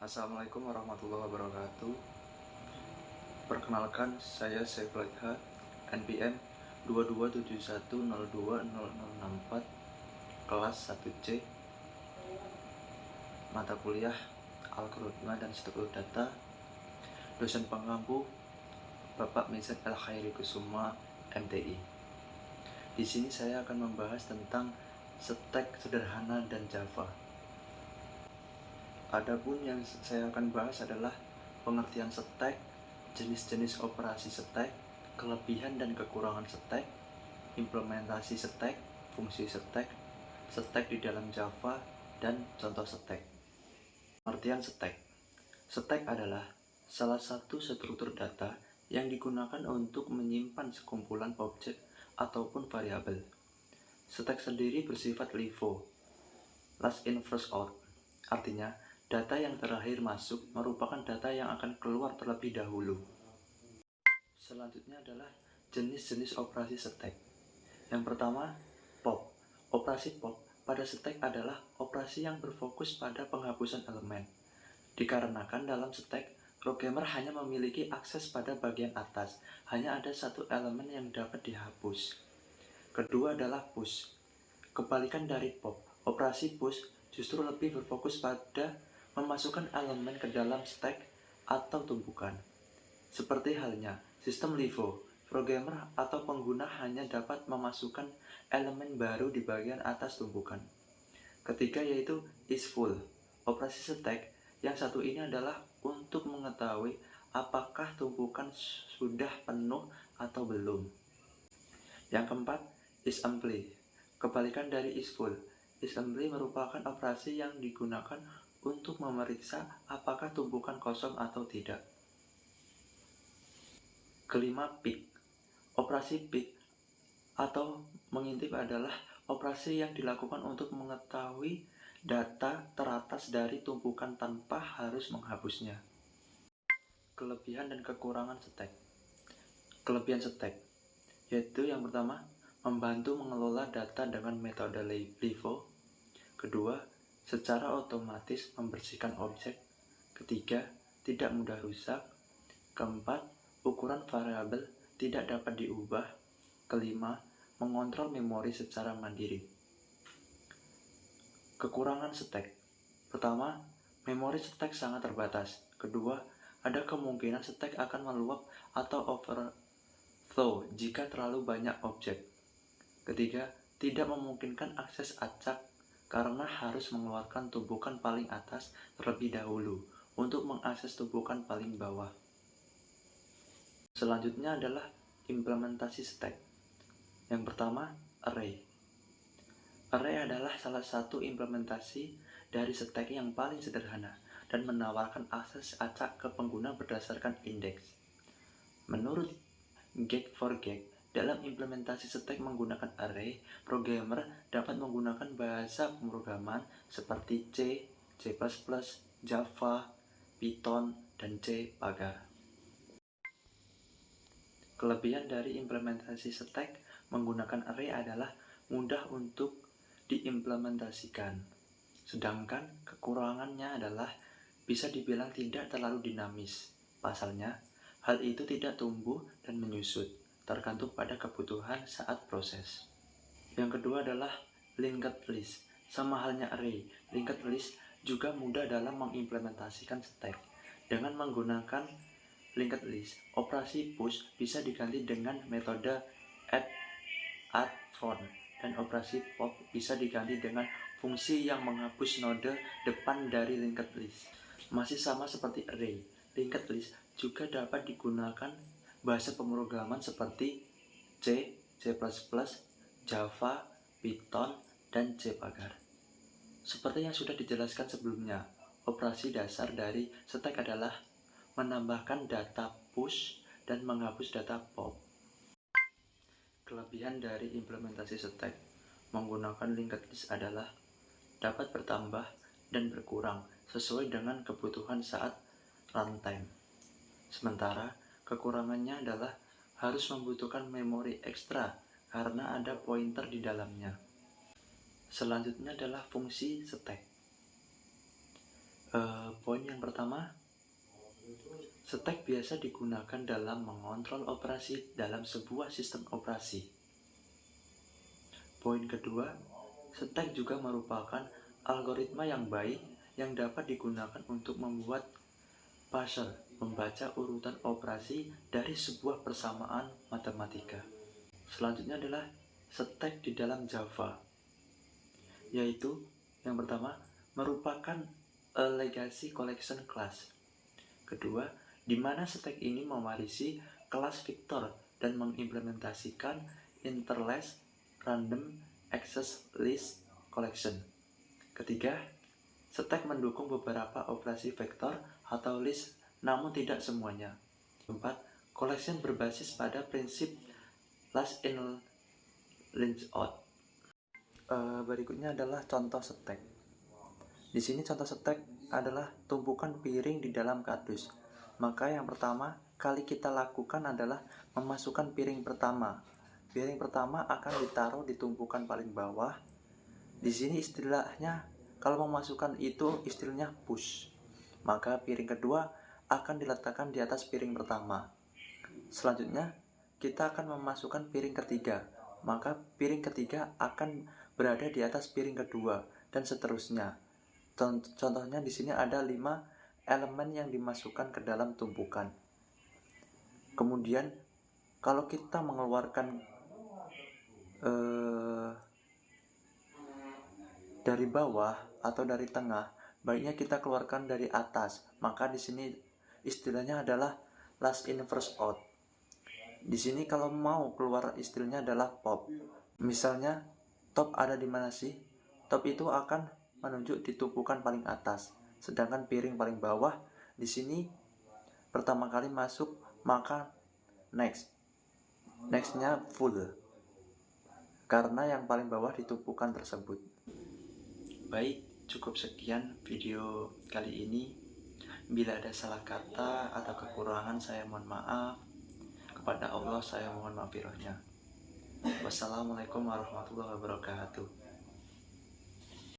Assalamualaikum warahmatullahi wabarakatuh. Perkenalkan, saya Saiful Idhad, NPM 2271020064, kelas 1C, mata kuliah Algoritma dan Struktur Data, dosen pengampu Bapak Mizan El Khairi Kusuma, MTI. Di sini saya akan membahas tentang stack sederhana dan Java. Adapun yang saya akan bahas adalah pengertian stack, jenis-jenis operasi stack, kelebihan dan kekurangan stack, implementasi stack, fungsi stack, stack di dalam Java, dan contoh stack. Pengertian stack. Stack adalah salah satu struktur data yang digunakan untuk menyimpan sekumpulan objek ataupun variabel. Stack sendiri bersifat LIFO, last in first out, artinya data yang terakhir masuk merupakan data yang akan keluar terlebih dahulu. Selanjutnya adalah jenis-jenis operasi stack. Yang pertama, pop. Operasi pop pada stack adalah operasi yang berfokus pada penghapusan elemen. Dikarenakan dalam stack, programmer hanya memiliki akses pada bagian atas, hanya ada satu elemen yang dapat dihapus. Kedua adalah push. Kebalikan dari pop, operasi push justru lebih berfokus pada memasukkan elemen ke dalam stack atau tumpukan. Seperti halnya sistem LIFO, programmer atau pengguna hanya dapat memasukkan elemen baru di bagian atas tumpukan. Ketiga yaitu is full. Operasi stack yang satu ini adalah untuk mengetahui apakah tumpukan sudah penuh atau belum. Yang keempat, is empty. Kebalikan dari is full. Is empty merupakan operasi yang digunakan untuk memeriksa apakah tumpukan kosong atau tidak. Kelima, pick. Operasi pick atau mengintip adalah operasi yang dilakukan untuk mengetahui data teratas dari tumpukan tanpa harus menghapusnya. Kelebihan dan kekurangan stack. Kelebihan stack yaitu yang pertama, membantu mengelola data dengan metode LIFO. Kedua, secara otomatis membersihkan objek. Ketiga, tidak mudah rusak. Keempat, ukuran variabel tidak dapat diubah. Kelima, mengontrol memori secara mandiri. Kekurangan stack. Pertama, memori stack sangat terbatas. Kedua, ada kemungkinan stack akan meluap atau overflow jika terlalu banyak objek. Ketiga, tidak memungkinkan akses acak karena harus mengeluarkan tumpukan paling atas terlebih dahulu untuk mengakses tumpukan paling bawah. Selanjutnya adalah implementasi stack. Yang pertama, array. Array adalah salah satu implementasi dari stack yang paling sederhana dan menawarkan akses acak ke pengguna berdasarkan indeks. Menurut Get4Get, dalam implementasi stack menggunakan array, programmer dapat menggunakan bahasa pemrograman seperti C, C++, Java, Python, dan C Pagar. Kelebihan dari implementasi stack menggunakan array adalah mudah untuk diimplementasikan. Sedangkan kekurangannya adalah bisa dibilang tidak terlalu dinamis. Pasalnya, hal itu tidak tumbuh dan menyusut, tergantung pada kebutuhan saat proses. Yang kedua adalah linked list. Sama halnya array, linked list juga mudah dalam mengimplementasikan stack. Dengan menggunakan linked list, operasi push bisa diganti dengan metode add front, dan operasi pop bisa diganti dengan fungsi yang menghapus node depan dari linked list. Masih sama seperti array, linked list juga dapat digunakan bahasa pemrograman seperti C, C++, Java, Python, dan C Pagar. Seperti yang sudah dijelaskan sebelumnya, operasi dasar dari stack adalah menambahkan data push dan menghapus data pop. Kelebihan dari implementasi stack menggunakan linked list adalah dapat bertambah dan berkurang sesuai dengan kebutuhan saat runtime. Sementara kekurangannya adalah harus membutuhkan memori ekstra karena ada pointer di dalamnya. Selanjutnya adalah fungsi stack. Poin yang pertama, stack biasa digunakan dalam mengontrol operasi dalam sebuah sistem operasi. Poin kedua, stack juga merupakan algoritma yang baik yang dapat digunakan untuk membuat puzzle, membaca urutan operasi dari sebuah persamaan matematika. Selanjutnya adalah stack di dalam Java, yaitu yang pertama merupakan a legacy collection class. Kedua, di mana stack ini mewarisi kelas vektor dan mengimplementasikan interlaced random access list collection. Ketiga, stack mendukung beberapa operasi vektor atau list, namun tidak semuanya. Keempat, collection berbasis pada prinsip last in list out. Berikutnya adalah contoh stack. Di sini contoh stack adalah tumpukan piring di dalam kardus. Maka yang pertama kali kita lakukan adalah memasukkan piring pertama. Piring pertama akan ditaruh di tumpukan paling bawah. Di sini istilahnya kalau memasukkan itu istilahnya push. Maka piring kedua akan diletakkan di atas piring pertama. Selanjutnya kita akan memasukkan piring ketiga. Maka piring ketiga akan berada di atas piring kedua dan seterusnya. Contohnya di sini ada 5 elemen yang dimasukkan ke dalam tumpukan. Kemudian kalau kita mengeluarkan dari bawah atau dari tengah, baiknya kita keluarkan dari atas. Maka di sini istilahnya adalah last in first out. Di sini kalau mau keluar istilahnya adalah pop. Misalnya top ada di mana sih? Top itu akan menunjuk di tumpukan paling atas, sedangkan piring paling bawah di sini pertama kali masuk, maka nextnya full karena yang paling bawah di tumpukan tersebut. Baik, cukup sekian video kali ini. Bila ada salah kata atau kekurangan saya mohon maaf. Kepada Allah saya mohon maghfirahnya. Wassalamualaikum warahmatullahi wabarakatuh.